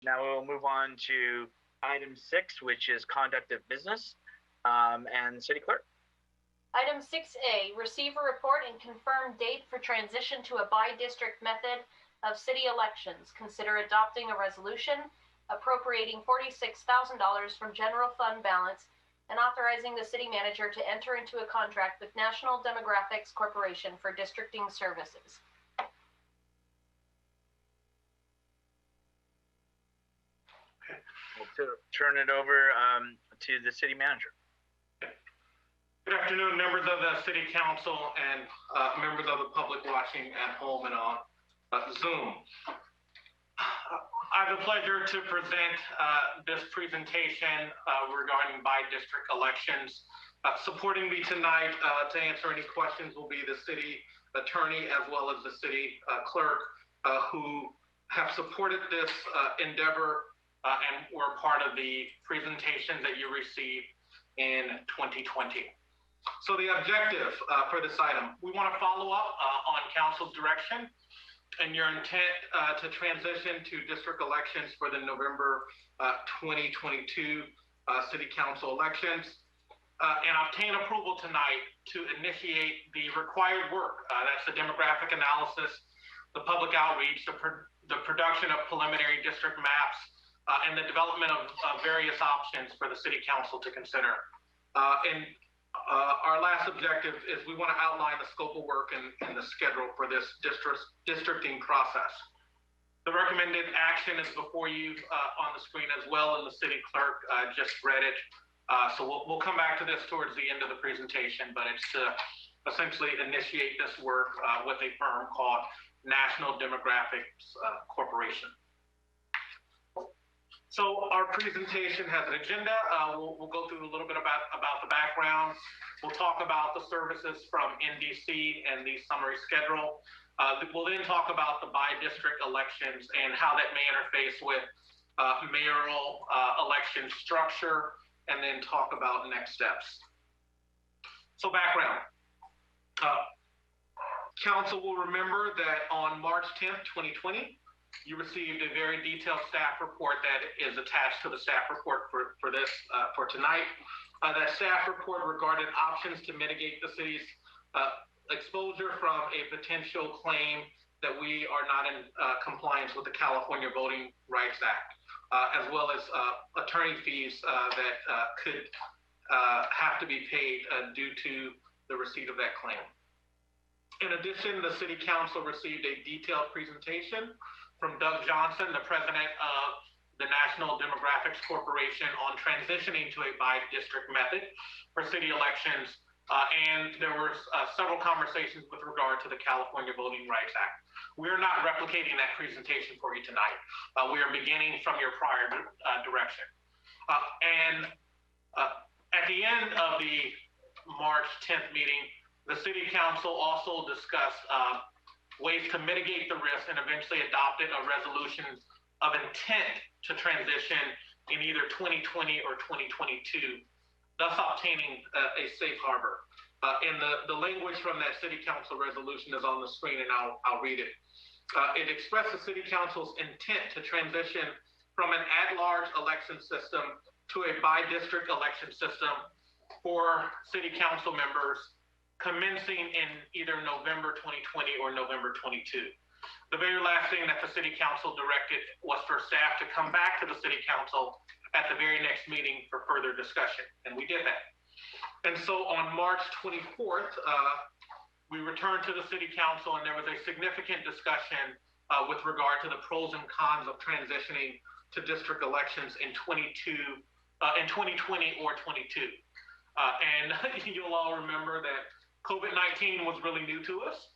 Now we'll move on to item 6, which is conduct of business, and City Clerk. Item 6A, receive a report and confirm date for transition to a by-district method of city elections. Consider adopting a resolution appropriating $46,000 from general fund balance and authorizing the city manager to enter into a contract with National Demographics Corporation for districting services. We'll turn it over to the city manager. Good afternoon, members of the City Council and members of the public watching at home and on Zoom. I have the pleasure to present this presentation regarding by-district elections. Supporting me tonight to answer any questions will be the city attorney as well as the city clerk who have supported this endeavor and were part of the presentation that you received in 2020. So the objective for this item, we want to follow up on council's direction and your intent to transition to district elections for the November 2022 city council elections and obtain approval tonight to initiate the required work. That's the demographic analysis, the public outreach, the production of preliminary district maps, and the development of various options for the city council to consider. Our last objective is we want to outline the scope of work and the schedule for this districting process. The recommended action is before you on the screen as well, and the city clerk just read it. So we'll come back to this towards the end of the presentation, but it's to essentially initiate this work with a firm called National Demographics Corporation. So our presentation has an agenda. We'll go through a little bit about the background. We'll talk about the services from NDC and the summary schedule. We'll then talk about the by-district elections and how that may interface with mayoral election structure, and then talk about next steps. So background. Council will remember that on March 10th, 2020, you received a very detailed staff report that is attached to the staff report for tonight. That staff report regarded options to mitigate the city's exposure from a potential claim that we are not in compliance with the California Voting Rights Act, as well as attorney fees that could have to be paid due to the receipt of that claim. In addition, the City Council received a detailed presentation from Doug Johnson, the president of the National Demographics Corporation, on transitioning to a by-district method for city elections. And there were several conversations with regard to the California Voting Rights Act. We are not replicating that presentation for you tonight. We are beginning from your prior direction. At the end of the March 10th meeting, the City Council also discussed ways to mitigate the risk and eventually adopted a resolution of intent to transition in either 2020 or 2022, thus obtaining a safe harbor. And the language from that City Council resolution is on the screen, and I'll read it. It expressed the City Council's intent to transition from an at-large election system to a by-district election system for City Council members commencing in either November 2020 or November 22. The very last thing that the City Council directed was for staff to come back to the City Council at the very next meeting for further discussion, and we did that. And so on March 24th, we returned to the City Council, and there was a significant discussion with regard to the pros and cons of transitioning to district elections in 2020 or 22. And you'll all remember that COVID-19 was really new to us,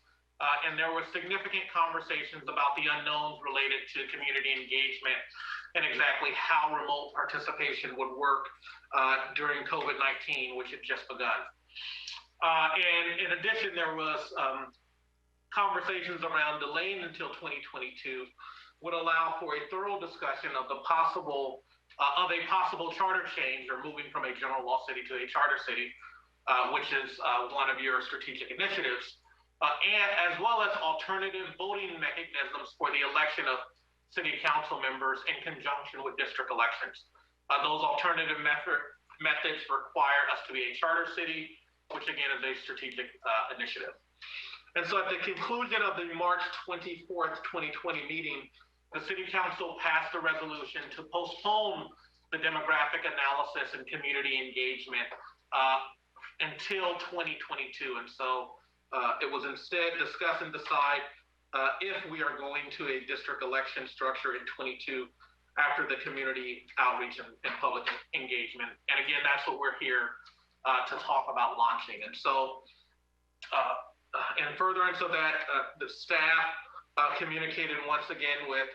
and there were significant conversations about the unknowns related to community engagement and exactly how remote participation would work during COVID-19, which had just begun. And in addition, there was conversations around delaying until 2022 would allow for a thorough discussion of a possible charter change, or moving from a general law city to a charter city, which is one of your strategic initiatives, and as well as alternative voting mechanisms for the election of city council members in conjunction with district elections. Those alternative methods require us to be a charter city, which again is a strategic initiative. And so at the conclusion of the March 24th, 2020 meeting, the city council passed a resolution to postpone the demographic analysis and community engagement until 2022. And so it was instead discuss and decide if we are going to a district election structure in 22 after the community outreach and public engagement. And again, that's what we're here to talk about launching. And so in furtherance of that, the staff communicated once again with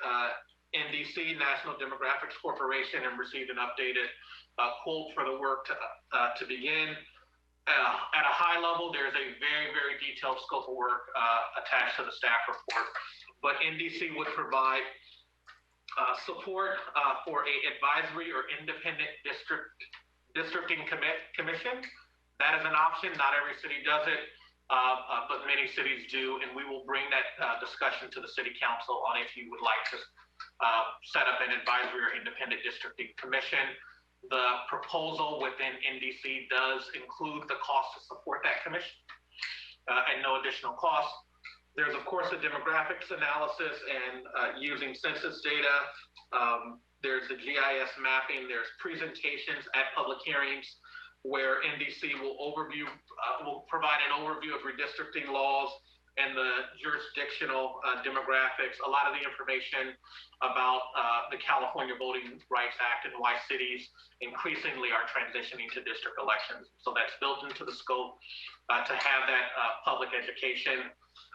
NDC, National Demographics Corporation, and received an updated quote for the work to begin. At a high level, there's a very, very detailed scope of work attached to the staff report, but NDC would provide support for a advisory or independent districting commission. That is an option. Not every city does it, but many cities do, and we will bring that discussion to the city council on if you would like to set up an advisory or independent districting commission. The proposal within NDC does include the cost to support that commission at no additional cost. There's, of course, a demographics analysis and using census data. There's the GIS mapping. There's presentations at public hearings where NDC will provide an overview of redistricting laws and the jurisdictional demographics, a lot of the information about the California Voting Rights Act and why cities increasingly are transitioning to district elections. So that's built into the scope to have that public education.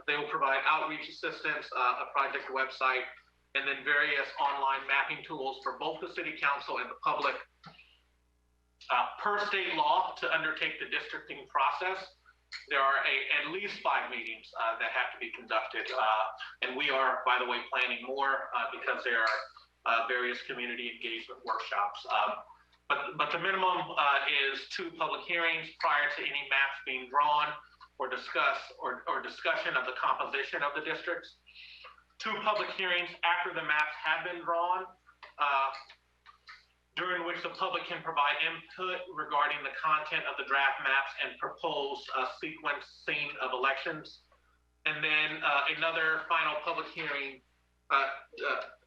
They will provide outreach assistance, a project website, and then various online mapping tools for both the city council and the public. Per state law, to undertake the districting process, there are at least 5 meetings that have to be conducted. And we are, by the way, planning more because there are various community engagement workshops. But the minimum is 2 public hearings prior to any maps being drawn or discussion of the composition of the districts. 2 public hearings after the maps have been drawn, during which the public can provide input regarding the content of the draft maps and propose a sequencing of elections. And then another final public hearing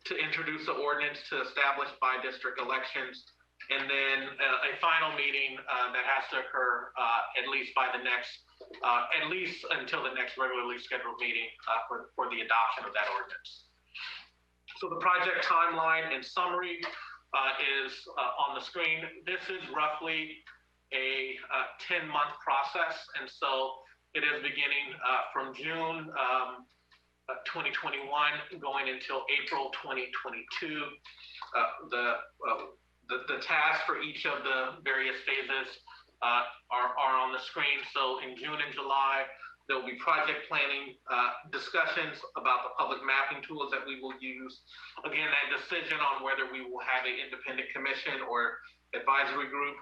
to introduce the ordinance to establish ByDistrict Elections. And then a final meeting that has to occur at least until the next regularly scheduled meeting for the adoption of that ordinance. So the project timeline in summary is on the screen. This is roughly a 10-month process, and so it is beginning from June 2021 going until April 2022. The tasks for each of the various phases are on the screen. So in June and July, there will be project planning discussions about the public mapping tools that we will use. Again, that decision on whether we will have an independent commission or advisory group,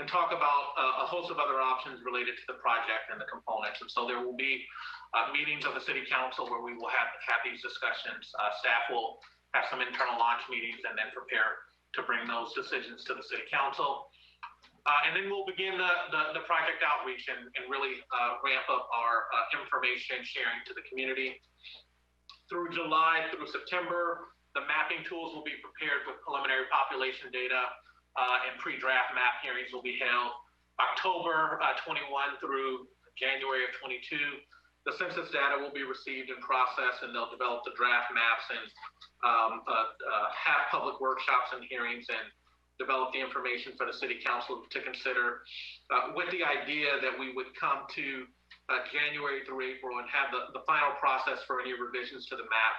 and talk about a host of other options related to the project and the components. And so there will be meetings of the city council where we will have these discussions. Staff will have some internal launch meetings and then prepare to bring those decisions to the city council. And then we'll begin the project outreach and really ramp up our information sharing to the community. Through July through September, the mapping tools will be prepared with preliminary population data and pre-draft map hearings will be held. October 21 through January of 22, the census data will be received and processed, and they'll develop the draft maps and have public workshops and hearings and develop the information for the city council to consider, with the idea that we would come to January through April and have the final process for any revisions to the map,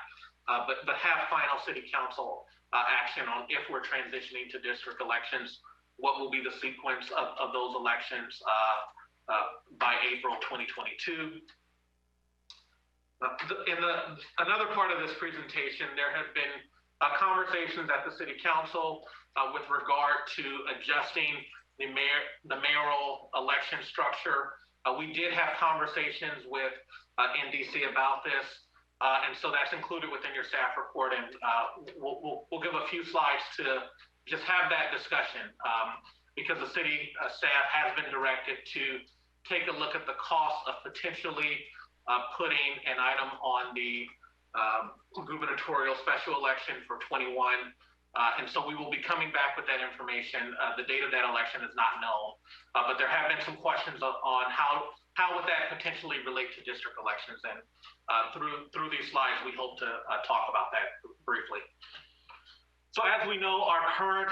but have final city council action on if we're transitioning to district elections, what will be the sequence of those elections by April 2022. Another part of this presentation, there have been conversations at the city council with regard to adjusting the mayoral election structure. We did have conversations with NDC about this. And so that's included within your staff report. And we'll give a few slides to just have that discussion because the city staff has been directed to take a look at the cost of potentially putting an item on the gubernatorial special election for 21. And so we will be coming back with that information. The date of that election is not known, but there have been some questions on how would that potentially relate to district elections. And through these slides, we hope to talk about that briefly. So as we know, our current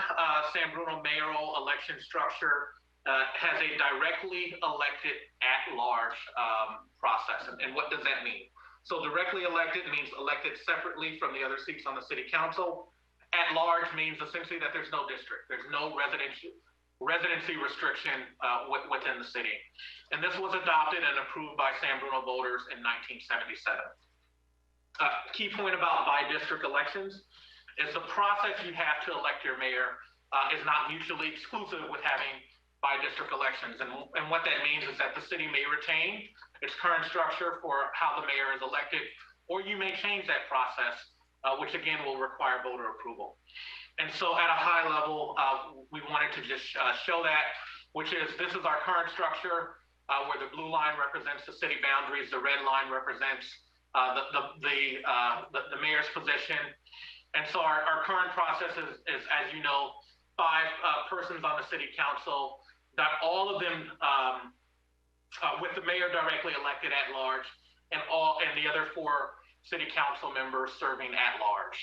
San Bruno mayoral election structure has a directly elected at-large process. And what does that mean? So directly elected means elected separately from the other seats on the city council. At-large means essentially that there's no district. There's no residency restriction within the city. And this was adopted and approved by San Bruno voters in 1977. Key point about by-district elections is the process you have to elect your mayor is not mutually exclusive with having by-district elections. And what that means is that the city may retain its current structure for how the mayor is elected, or you may change that process, which again will require voter approval. And so at a high level, we wanted to just show that, which is this is our current structure where the blue line represents the city boundaries, the red line represents the mayor's position. And so our current process is, as you know, 5 persons on the city council, not all of them with the mayor directly elected at large, and the other 4 city council members serving at large.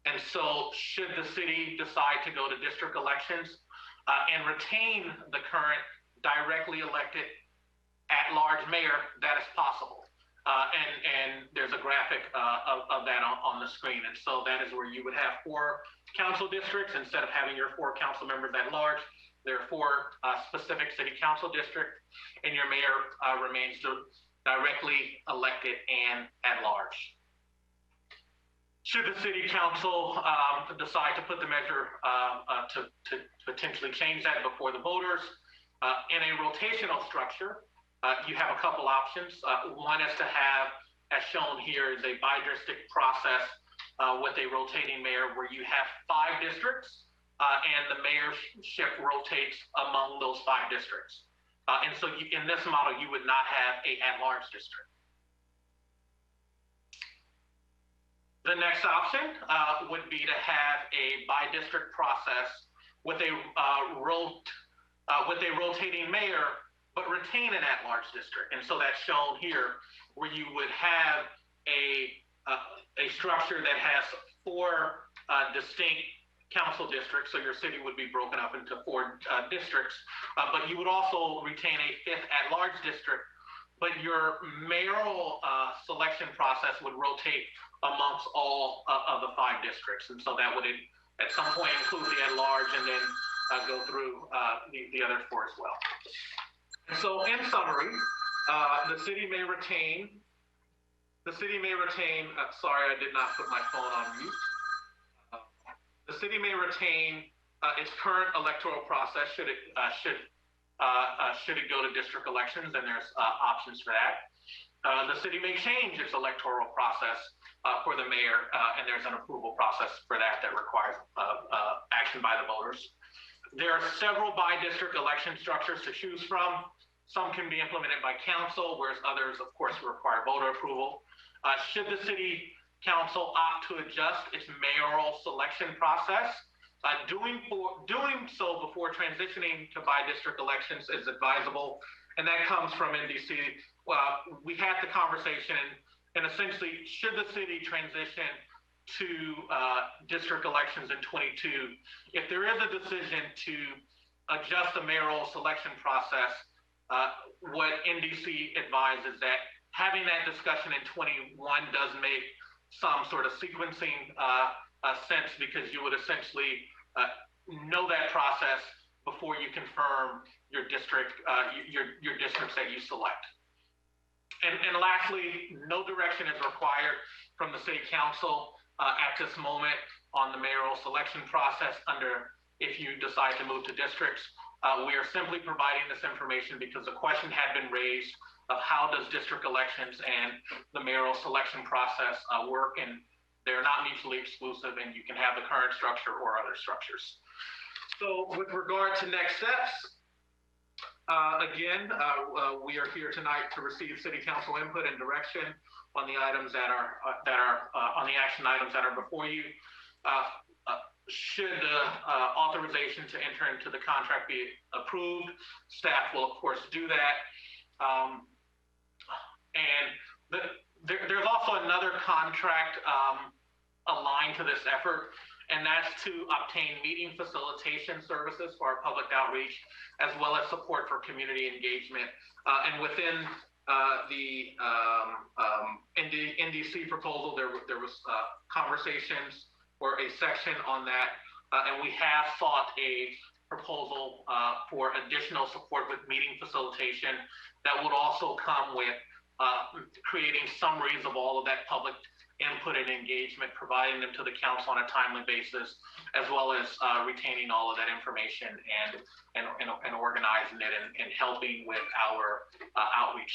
And so should the city decide to go to district elections and retain the current directly elected at large mayor, that is possible. And there's a graphic of that on the screen. And so that is where you would have 4 council districts. Instead of having your 4 council members at large, there are 4 specific city council districts, and your mayor remains directly elected and at large. Should the city council decide to put the measure to potentially change that before the voters, in a rotational structure, you have a couple options. One is to have, as shown here, is a by-district process with a rotating mayor where you have 5 districts and the mayorship rotates among those 5 districts. And so in this model, you would not have a at-large district. The next option would be to have a by-district process with a rotating mayor, but retain an at-large district. And so that's shown here, where you would have a structure that has 4 distinct council districts. So your city would be broken up into 4 districts, but you would also retain a 5th at-large district, but your mayoral selection process would rotate amongst all of the 5 districts. And so that would at some point include the at-large and then go through the other 4 as well. So in summary, the city may retain, sorry, I did not put my phone on mute. The city may retain its current electoral process should it go to district elections, and there's options for that. The city may change its electoral process for the mayor, and there's an approval process for that requires action by the voters. There are several by-district election structures to choose from. Some can be implemented by council, whereas others, of course, require voter approval. Should the city council opt to adjust its mayoral selection process, doing so before transitioning to by-district elections is advisable, and that comes from NDC. We had the conversation, and essentially, should the city transition to district elections in 22, if there is a decision to adjust the mayoral selection process, what NDC advises that having that discussion in 21 does make some sort of sequencing sense, because you would essentially know that process before you confirm your district, your districts that you select. And lastly, no direction is required from the city council at this moment on the mayoral selection process if you decide to move to districts. We are simply providing this information because the question had been raised how does district elections and the mayoral selection process work, and they're not mutually exclusive, and you can have the current structure or other structures. So with regard to next steps, we are here tonight to receive city council input and direction on the items that are on the action items that are before you. Should the authorization to enter into the contract be approved, staff will of course do that. There's also another contract aligned to this effort, and that's to obtain meeting facilitation services for our public outreach, as well as support for community engagement. And within the NDC proposal, there was conversations or a section on that, and we have sought a proposal for additional support with meeting facilitation that would also come with creating summaries of all of that public input and engagement, providing them to the council on a timely basis, as well as retaining all of that information and organizing it and helping with our outreach.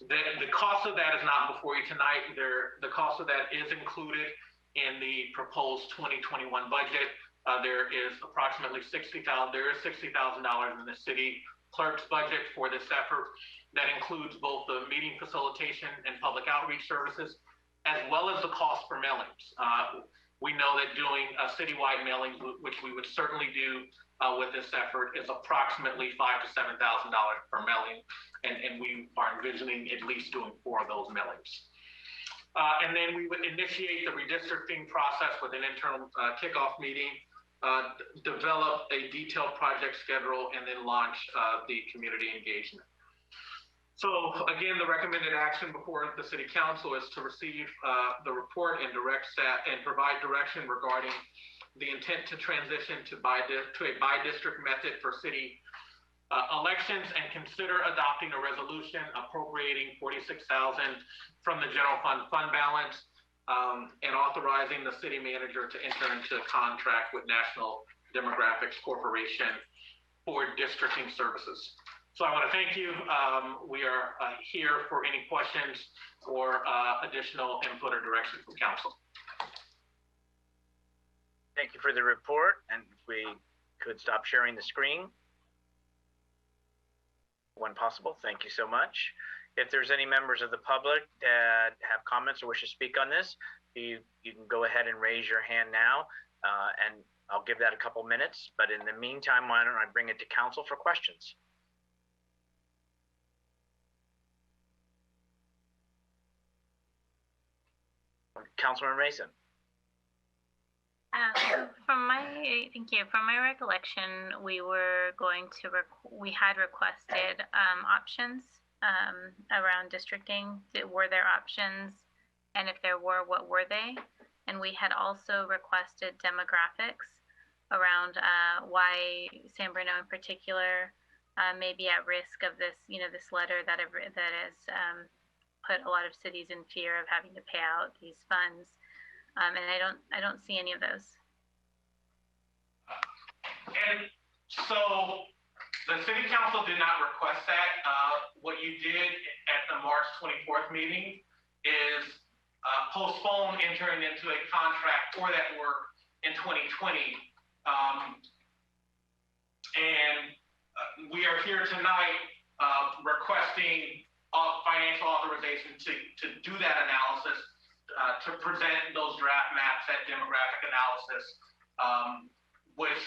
The cost of that is not before you tonight. The cost of that is included in the proposed 2021 budget. There is approximately $60,000 in the city clerk's budget for this effort. That includes both the meeting facilitation and public outreach services, as well as the cost for mailings. We know that doing citywide mailings, which we would certainly do with this effort, is approximately $5,000 to $7,000 per mailing, and we are envisioning at least doing 4 of those mailings. And then we would initiate the redistricting process with an internal kickoff meeting, develop a detailed project schedule, and then launch the community engagement. So again, the recommended action before the city council is to receive the report and direct staff and provide direction regarding the intent to transition to a by-district method for city elections, and consider adopting a resolution appropriating $46,000 from the general fund balance, and authorizing the city manager to enter into a contract with National Demographics Corporation for districting services. So I want to thank you. We are here for any questions or additional input or direction from council. Thank you for the report, and if we could stop sharing the screen when possible. Thank you so much. If there's any members of the public that have comments or wish to speak on this, you can go ahead and raise your hand now, and I'll give that a couple minutes. But in the meantime, why don't I bring it to council for questions? Councilman Mason. Thank you. From my recollection, we had requested options around districting. Were there options? And if there were, what were they? And we had also requested demographics around why San Bruno in particular may be at risk of this, this letter that has put a lot of cities in fear of having to pay out these funds. And I don't see any of those. And so the city council did not request that. What you did at the March 24th meeting is postpone entering into a contract for that work in 2020. And we are here tonight requesting financial authorization to do that analysis, to present those draft maps, that demographic analysis, which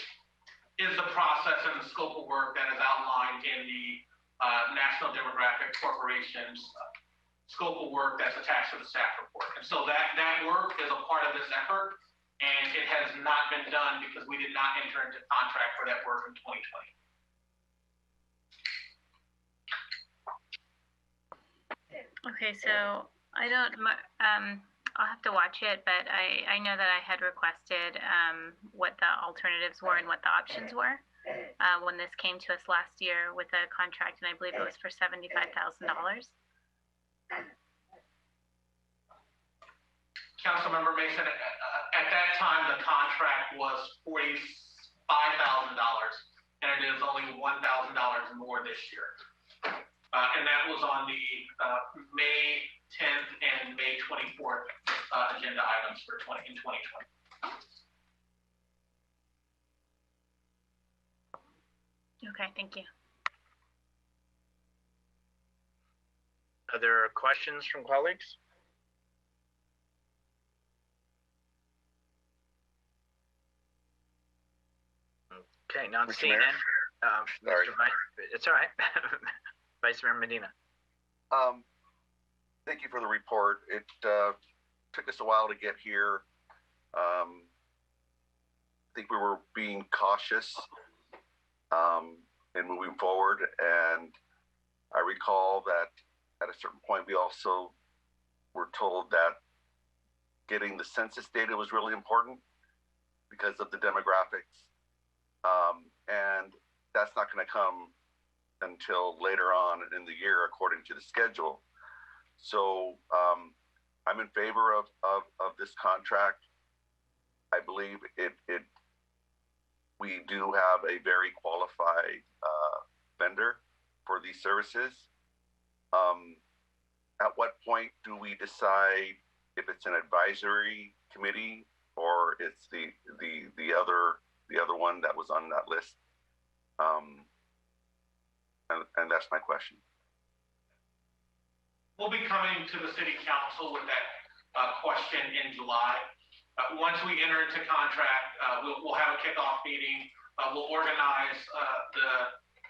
is the process and the scope of work that is outlined in the National Demographic Corporation's scope of work that's attached to the staff report. And so that work is a part of this effort, and it has not been done because we did not enter into contract for that work in 2020. Okay, so I'll have to watch it, but I know that I had requested what the alternatives were and what the options were when this came to us last year with a contract, and I believe it was for $75,000. Councilmember Mason, at that time, the contract was $45,000, and it is only $1,000 more this year. and that was on the May 10th and May 24th agenda items for 2020. Okay, thank you. Other questions from colleagues? Okay, not Mr. seeing Mayor? it. Sorry. Mr. Vice, it's all right. Vice Mayor Medina. Thank you for the report. It took us a while to get here. I think we were being cautious in moving forward, and I recall that at a certain point we also were told that getting the census data was really important because of the demographics, and that's not going to come until later on in the year according to the schedule. So I'm in favor of this contract. I believe we do have a very qualified vendor for these services. At what point do we decide if it's an advisory committee or it's the other one that was on that list? And that's my question. We'll be coming to the city council with that question in July. Once we enter into contract, we'll have a kickoff meeting. We'll organize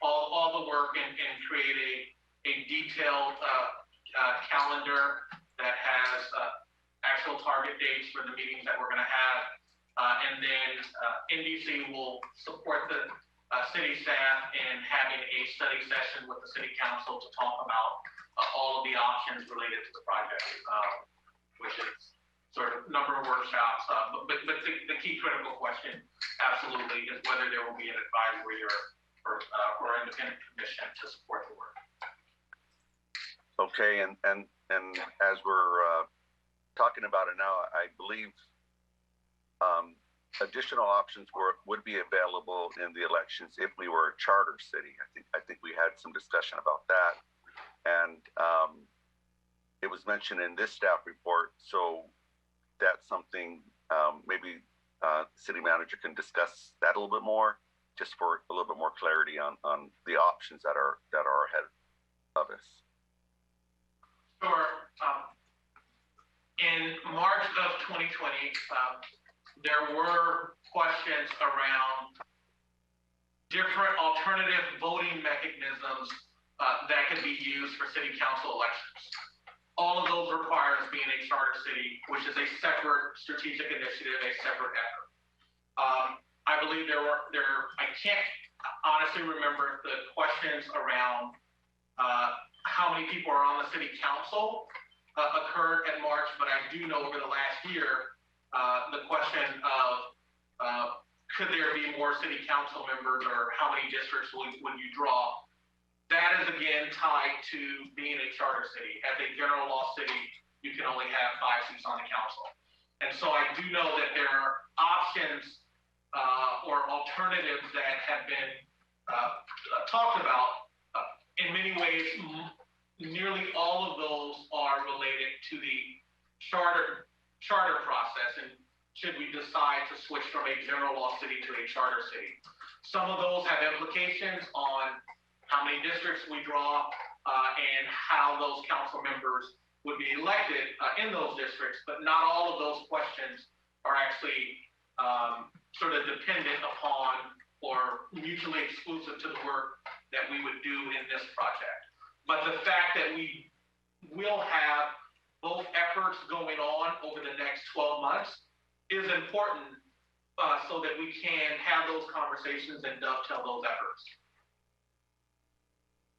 all the work and create a detailed calendar that has actual target dates for the meetings that we're going to have. And then NDC will support the city staff in having a study session with the city council to talk about all of the options related to the project, which is sort of number of workshops. But the key critical question absolutely is whether there will be an advisory or independent commission to support the work. Okay, and as we're talking about it now, I believe additional options would be available in the elections if we were a charter city. I think we had some discussion about that, and it was mentioned in this staff report. So that's something maybe city manager can discuss that a little bit more, just for a little bit more clarity on the options that are ahead of us. Sure. In March of 2020, there were questions around different alternative voting mechanisms that could be used for city council elections. All of those require us being a charter city, which is a separate strategic initiative, a separate effort. I believe I can't honestly remember the questions around how many people are on the city council occurred in March, but I do know over the last year, the question of could there be more city council members or how many districts would you draw? That is again tied to being a charter city. As a general law city, you can only have 5 seats on the council. And so I do know that there are options or alternatives that have been talked about. In many ways, nearly all of those are related to the charter process, and should we decide to switch from a general law city to a charter city. Some of those have implications on how many districts we draw and how those council members would be elected in those districts, but not all of those questions are actually sort of dependent upon or mutually exclusive to the work that we would do in this project. But the fact that we will have both efforts going on over the next 12 months is important so that we can have those conversations and dovetail those efforts.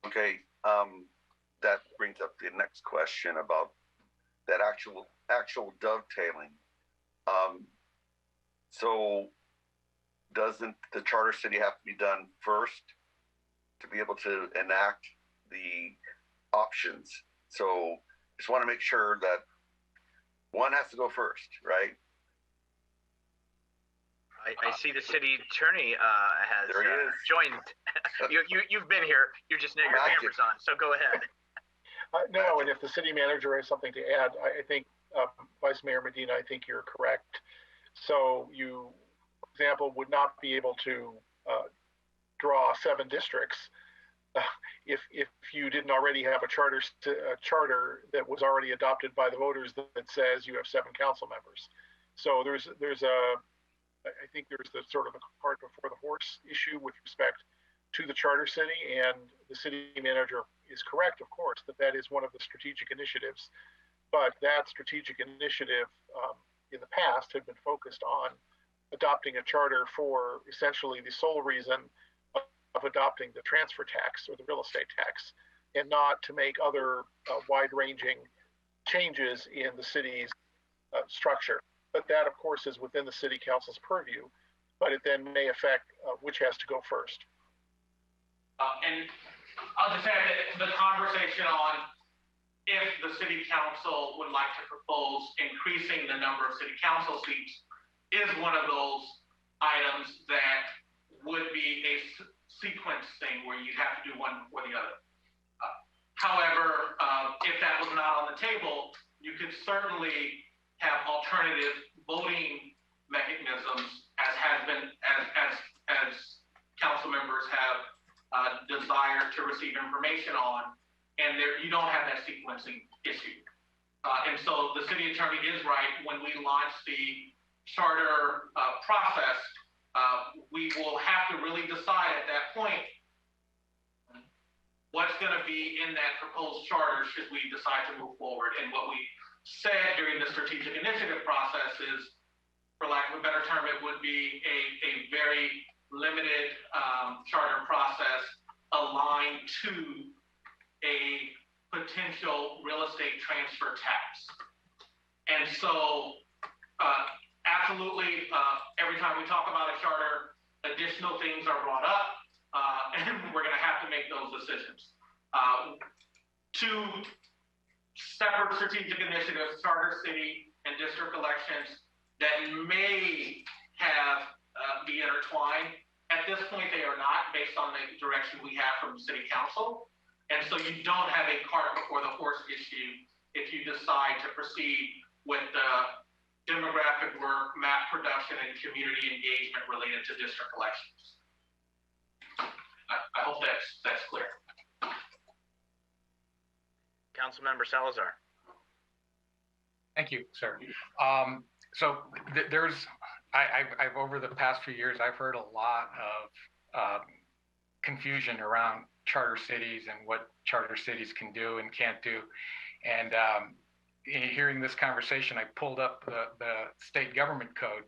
Okay, that brings up the next question about that actual dovetailing. So doesn't the charter city have to be done first to be able to enact the options? So just want to make sure that one has to go first, right? I see the city attorney has There he is. joined. You've been here. You're just your camera's on. So go ahead. No, and if the city manager has something to add, I think Vice Mayor Medina, I think you're correct. So you, for example, would not be able to draw 7 districts if you didn't already have a charter that was already adopted by the voters that says you have 7 council members. So I think there's the sort of the cart before the horse issue with respect to the charter city, and the city manager is correct, of course, that is one of the strategic initiatives. But that strategic initiative in the past had been focused on adopting a charter for essentially the sole reason of adopting the transfer tax or the real estate tax, and not to make other wide-ranging changes in the city's structure. But that, of course, is within the city council's purview, but it then may affect which has to go first. And I'll just add that the conversation on if the city council would like to propose increasing the number of city council seats is one of those items that would be a sequence thing where you have to do one or the other. However, if that was not on the table, you could certainly have alternative voting mechanisms, as council members have desire to receive information on, and you don't have that sequencing issue. And so the city attorney is right. When we launch the charter process, we will have to really decide at that point what's going to be in that proposed charter should we decide to move forward. And what we said during the strategic initiative process is, for lack of a better term, it would be a very limited charter process aligned to a potential real estate transfer tax. And so absolutely, every time we talk about a charter, additional things are brought up, and we're going to have to make those decisions. 2 separate strategic initiatives, charter city and district elections, that may have be intertwined. At this point, they are not, based on the direction we have from city council. And so you don't have a cart before the horse issue if you decide to proceed with the demographic work, map production, and community engagement related to district elections. I hope that's clear. Councilmember Salazar. Thank you, sir. So I've over the past few years, I've heard a lot of confusion around charter cities and what charter cities can do and can't do. And hearing this conversation, I pulled up the state government code,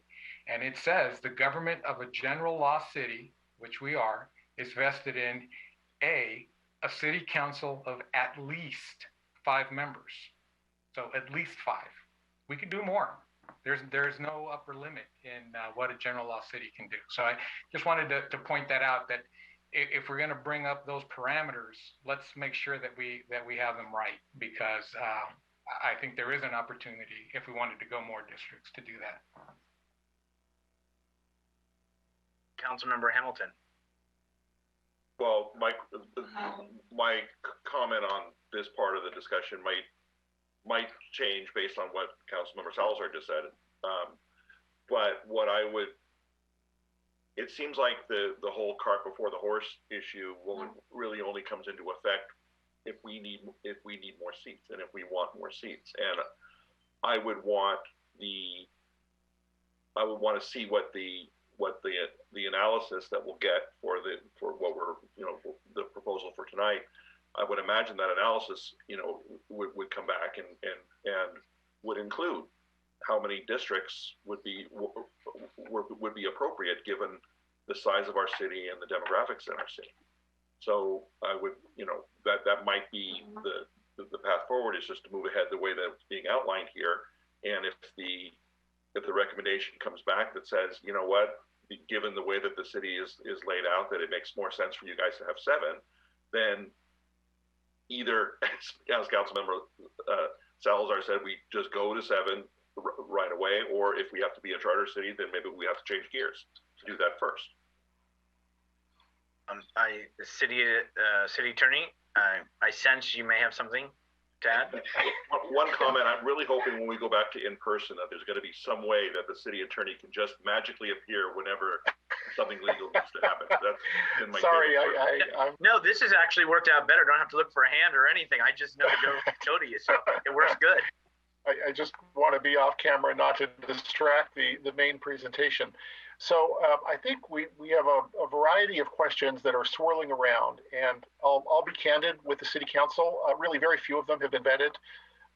and it says the government of a general law city, which we are, is vested in a city council of at least 5 members. So at least 5. We could do more. There's no upper limit in what a general law city can do. So I just wanted to point that out, that if we're going to bring up those parameters, let's make sure that we have them right, because I think there is an opportunity, if we wanted to go more districts, to do that. Councilmember Hamilton. Well, my comment on this part of the discussion might change based on what Councilmember Salazar just said. But what it seems like the whole cart before the horse issue really only comes into effect if we need more seats and if we want more seats. And I would want to see what the analysis that we'll get for what we're, the proposal for tonight. I would imagine that analysis, would come back and would include how many districts would be appropriate given the size of our city and the demographics in our city. So I would, that might be the path forward, is just to move ahead the way that it's being outlined here. And if the recommendation comes back that says, you know what, given the way that the city is laid out, that it makes more sense for you guys to have 7, then either, as Councilmember Salazar said, we just go to 7 right away, or if we have to be a charter city, then maybe we have to change gears to do that first. The city attorney, I sense you may have something to add. One comment, I'm really hoping when we go back to in person that there's going to be some way that the city attorney can just magically appear whenever something legal needs to happen. That's been my Sorry, I'm no, this has actually worked out better. Don't have to look for a hand or anything. I just know to go to you, so it works good. I just want to be off camera, not to distract the main presentation. So I think we have a variety of questions that are swirling around, and I'll be candid with the city council. Really, very few of them have been vetted,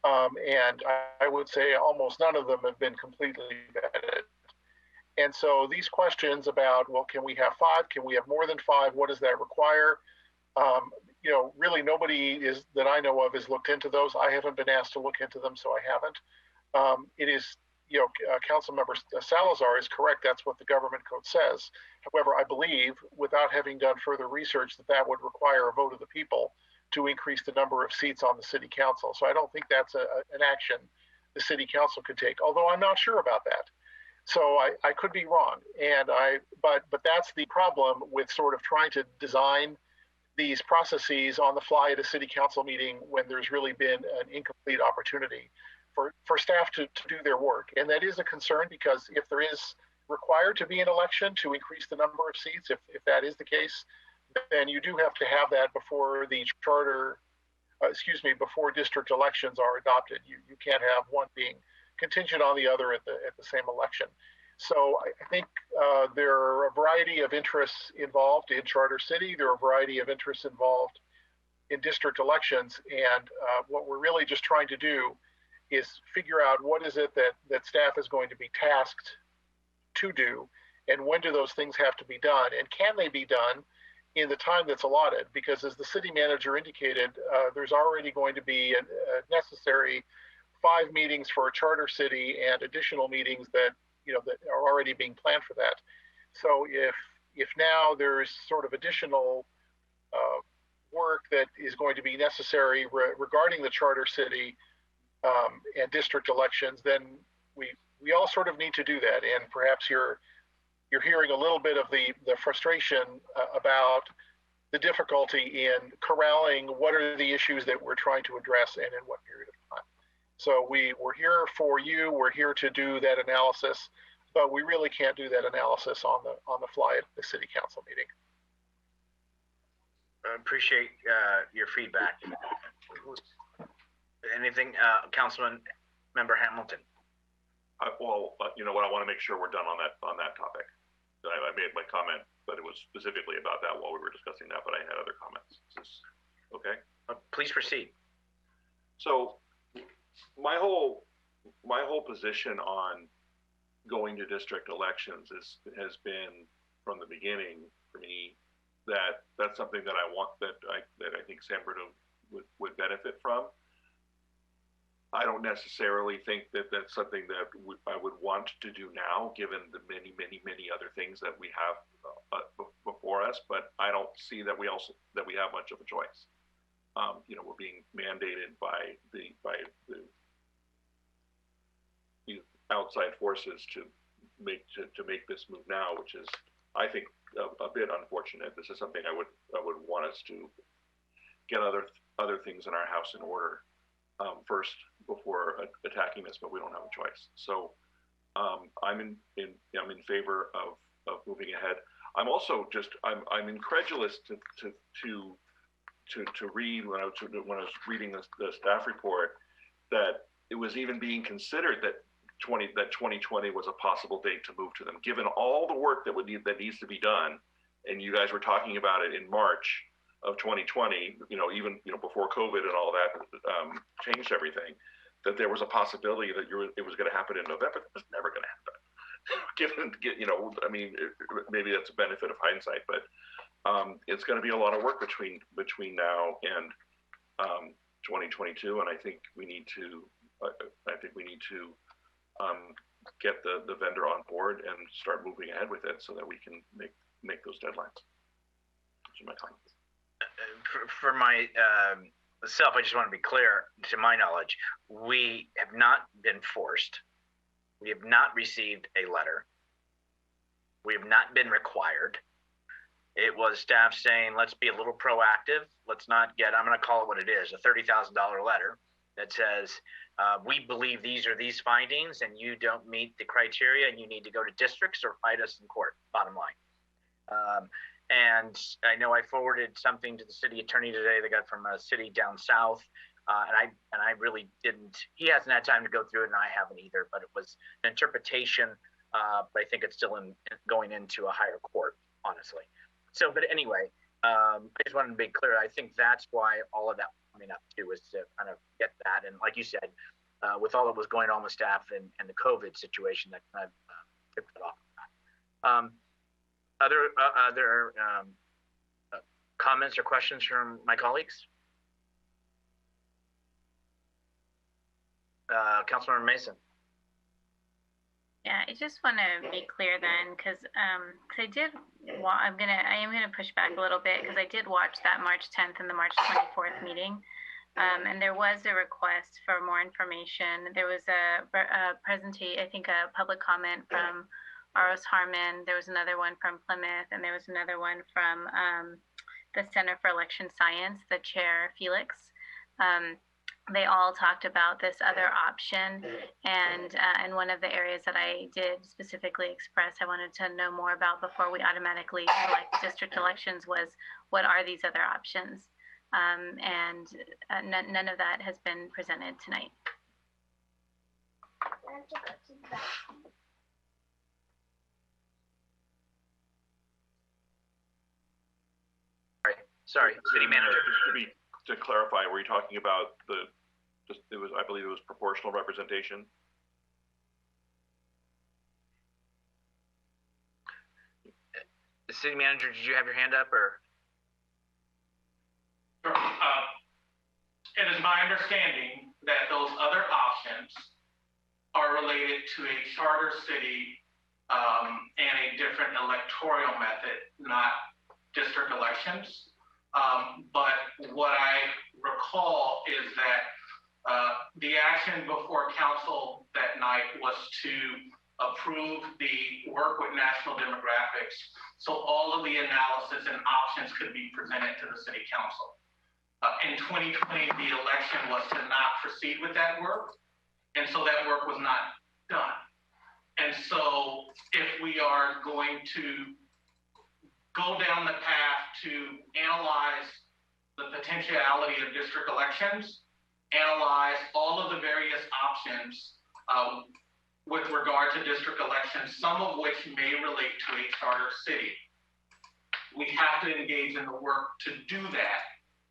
and I would say almost none of them have been completely vetted. And so these questions about, well, can we have 5? Can we have more than 5? What does that require? Really nobody that I know of has looked into those. I haven't been asked to look into them, so I haven't. It is, Councilmember Salazar is correct. That's what the government code says. However, I believe, without having done further research, that would require a vote of the people to increase the number of seats on the city council. So I don't think that's an action the city council could take, although I'm not sure about that. So I could be wrong. But that's the problem with sort of trying to design these processes on the fly at a city council meeting when there's really been an incomplete opportunity for staff to do their work. And that is a concern, because if there is required to be an election to increase the number of seats, if that is the case, then you do have to have that before the before district elections are adopted. You can't have one being contingent on the other at the same election. So I think there are a variety of interests involved in Charter City. There are a variety of interests involved in district elections. And what we're really just trying to do is figure out what is it that staff is going to be tasked to do, and when do those things have to be done, and can they be done in the time that's allotted? Because as the city manager indicated, there's already going to be a necessary 5 meetings for a charter city and additional meetings that are already being planned for that. So if now there's sort of additional work that is going to be necessary regarding the charter city and district elections, then we all sort of need to do that. And perhaps you're hearing a little bit of the frustration about the difficulty in corralling what are the issues that we're trying to address and in what period of time. So we're here for you. We're here to do that analysis, but we really can't do that analysis on the fly at the city council meeting. I appreciate your feedback. Anything, Councilman Member Hamilton? I want to make sure we're done on that topic. I made my comment, but it was specifically about that while we were discussing that, but I had other comments. Is this okay? Please proceed. So my whole position on going to district elections has been from the beginning for me that's something that I want, that I think San Bruno would benefit from. I don't necessarily think that that's something that I would want to do now, given the many other things that we have before us. But I don't see that we have much of a choice. We're being mandated by the outside forces to make this move now, which is, I think, a bit unfortunate. This is something I would want us to get other things in our house in order first before attacking this, but we don't have a choice. So I'm in favor of moving ahead. I'm also I'm incredulous to read when I was reading the staff report that it was even being considered that 2020 was a possible date to move to them, given all the work that needs to be done. And you guys were talking about it in March of 2020, even before COVID and all that changed everything, that there was a possibility that it was going to happen in November. It was never going to happen. Maybe that's a benefit of hindsight, but it's going to be a lot of work between now and 2022, and I think we need to get the vendor on board and start moving ahead with it so that we can make those deadlines. Those are my comments. For myself, I just want to be clear. To my knowledge, we have not been forced We have not received a letter. We have not been required. It was staff saying, let's be a little proactive. Let's not get, I'm going to call it what it is, a $30,000 letter that says, we believe these are these findings and you don't meet the criteria and you need to go to districts or fight us in court, bottom line. And I know I forwarded something to the city attorney today that got from a city down south. And I really didn't, he hasn't had time to go through it and I haven't either, but it was an interpretation, but I think it's still going into a higher court, honestly. So, but anyway, I just wanted to be clear. I think that's why all of that coming up too, is to kind of get that. And like you said, with all that was going on with staff and the COVID situation, that kind of took it off. Other comments or questions from my colleagues? Councilmember Mason. Yeah, I just want to be clear then, because I am gonna push back a little bit because I did watch that March 10th and the March 24th meeting, and there was a request for more information. There was a presentation, I think a public comment from Aros Harmon. There was another one from Plymouth, and there was another one from the Center for Election Science, the chair Felix. They all talked about this other option, and one of the areas that I did specifically express I wanted to know more about before we automatically select district elections was, what are these other options? And none of that has been presented tonight. Sorry, city manager. To clarify, were you talking about I believe it was proportional representation? The city manager, did you have your hand up or? It is my understanding that those other options are related to a charter city and a different electoral method, not district elections. But what I recall is that the action before council that night was to approve the work with national demographics, so all of the analysis and options could be presented to the city council. In 2020, the election was to not proceed with that work, and so that work was not done. And so if we are going to go down the path to analyze the potentiality of district elections, analyze all of the various options with regard to district elections, some of which may relate to a charter city. We have to engage in the work to do that.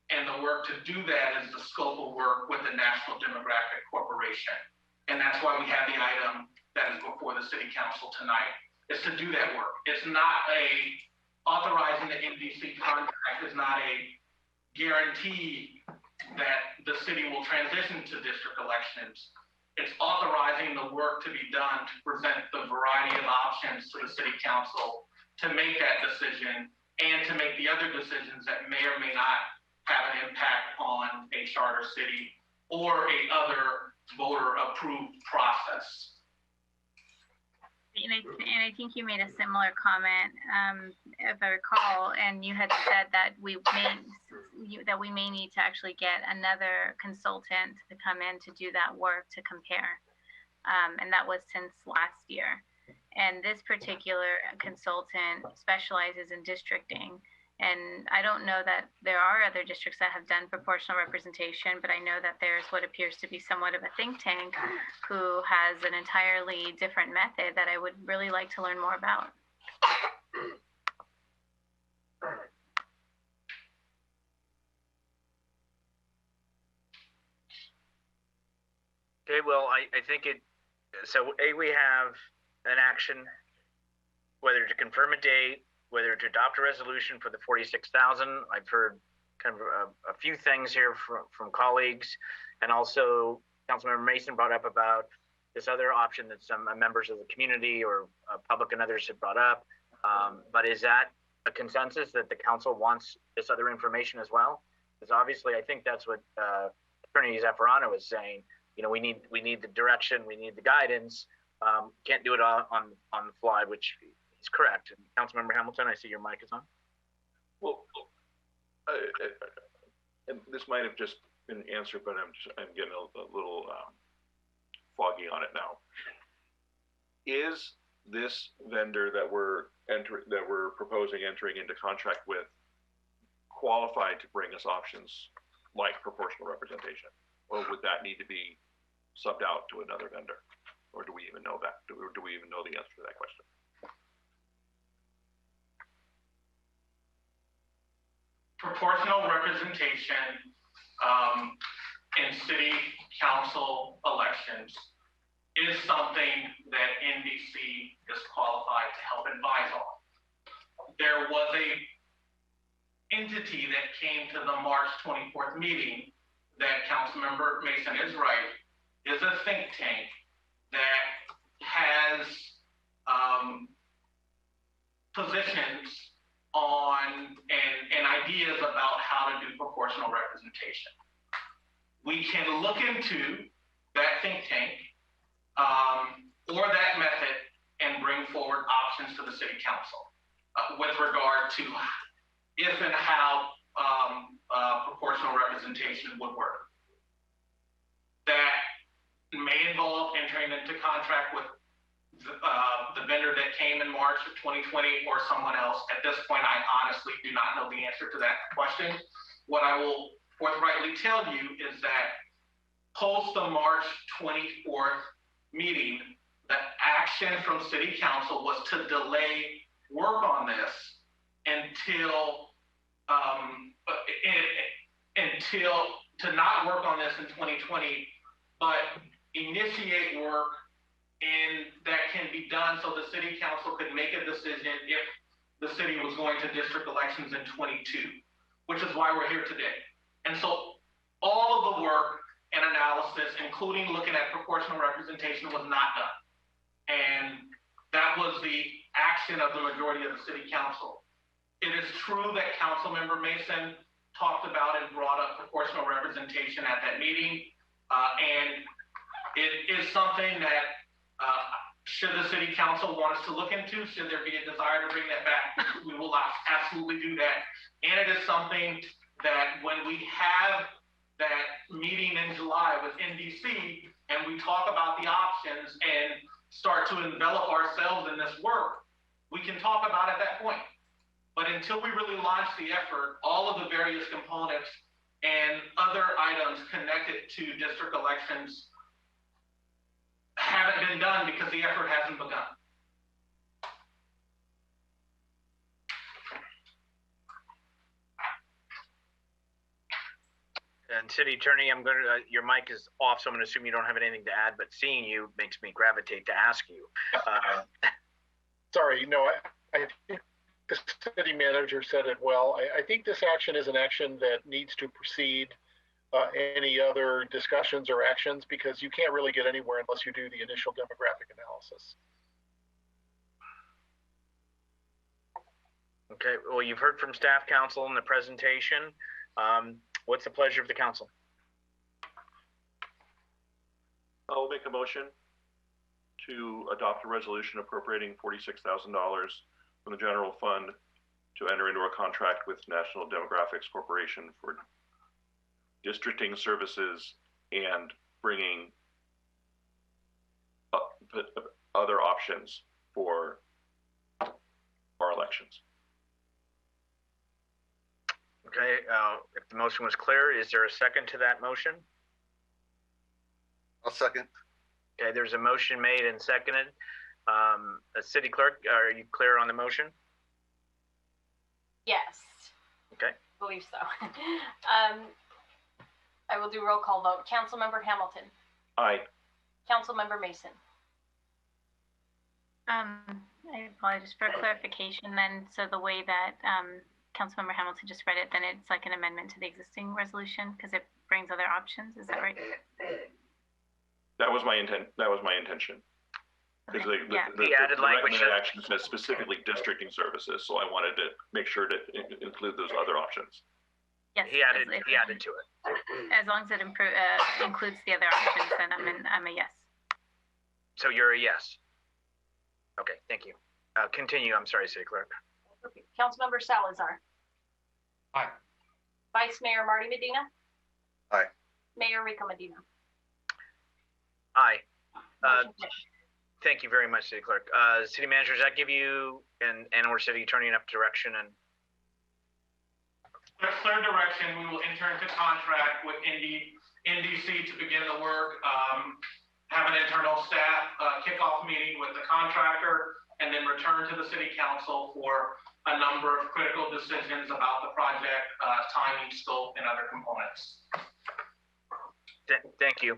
And the work to do that is the scope of work with the National Demographic Corporation. And that's why we have the item that is before the city council tonight, is to do that work. It's not authorizing the NDC contract is not a guarantee that the city will transition to district elections. It's authorizing the work to be done to present the variety of options to the city council to make that decision and to make the other decisions that may or may not have an impact on a charter city or a other voter approved process. And I think you made a similar comment, if I recall, and you had said that we may need to actually get another consultant to come in to do that work to compare, and that was since last year. And this particular consultant specializes in districting. And I don't know that there are other districts that have done proportional representation, but I know that there's what appears to be somewhat of a think tank who has an entirely different method that I would really like to learn more about. Okay, well, I think so we have an action, whether to confirm a date, whether to adopt a resolution for the 46,000. I've heard kind of a few things here from colleagues, and also Councilmember Mason brought up about this other option that some members of the community or public and others have brought up. But is that a consensus that the council wants this other information as well? Because obviously, I think that's what Attorney Zaffarano is saying. You know, we need the direction, we need the guidance, Can't do it on the fly, which is correct. Councilmember Hamilton, I see your mic is on. Well, and this might have just been answered, but I'm getting a little foggy on it now. Is this vendor that we're proposing entering into contract with qualified to bring us options like proportional representation, or would that need to be subbed out to another vendor, or do we even know that? Do we even know the answer to that question? Proportional representation in city council elections is something that NDC is qualified to help advise on. There was a entity that came to the March 24th meeting that Councilmember Mason is right, is a think tank that has positions on and ideas about how to do proportional representation. We can look into that think tank or that method and bring forward options to the city council with regard to if and how proportional representation would work. That may involve entering into contract with the vendor that came in March of 2020 or someone else. At this point, I honestly do not know the answer to that question. What I will forthrightly tell you is that post the March 24th meeting, the action from city council was to delay work on this until to not work on this in 2020, but initiate work and that can be done so the city council could make a decision if the city was going to district elections in 22, which is why we're here today. And so all of the work and analysis, including looking at proportional representation, was not done. And that was the action of the majority of the city council. It is true that Councilmember Mason talked about and brought up proportional representation at that meeting. And it is something that should the city council want us to look into, should there be a desire to bring that back, we will absolutely do that. And it is something that when we have that meeting in July with NDC and we talk about the options and start to envelop ourselves in this work, we can talk about it at that point. But until we really launch the effort, all of the various components and other items connected to district elections haven't been done because the effort hasn't begun. And City Attorney, your mic is off, so I'm going to assume you don't have anything to add, but seeing you makes me gravitate to ask you. Sorry, no, I think the city manager said it well. I think this action is an action that needs to precede any other discussions or actions, because you can't really get anywhere unless you do the initial demographic analysis. Okay, well, you've heard from staff council in the presentation. What's the pleasure of the council? I'll make a motion to adopt a resolution appropriating $46,000 from the general fund to enter into a contract with National Demographics Corporation for districting services and bringing other options for our elections. Okay, if the motion was clear, is there a second to that motion? I'll second. Okay, there's a motion made and seconded. City Clerk, are you clear on the motion? Yes. Okay. I believe so. I will do roll call vote. Councilmember Hamilton. Aye. Councilmember Mason. I apologize for clarification then. So the way that Councilmember Hamilton just read it, then it's like an amendment to the existing resolution because it brings other options. Is that right? That was my intent. That was my intention. Because the added language action says specifically districting services, so I wanted to make sure to include those other options. Yes, he added to it. As long as it includes the other options, then I'm a yes. So you're a yes. Okay, thank you. Continue. I'm sorry, City Clerk. Okay. Councilmember Salazar. Aye. Vice Mayor Marty Medina. Aye. Mayor Rico Medina. Aye. Motion carries. Thank you very much, City Clerk. City Manager, does that give you and or City Attorney enough direction? And The third direction, we will enter into contract with NDC to begin the work, have an internal staff kickoff meeting with the contractor, and then return to the city council for a number of critical decisions about the project, timing, scope, and other components. thank you.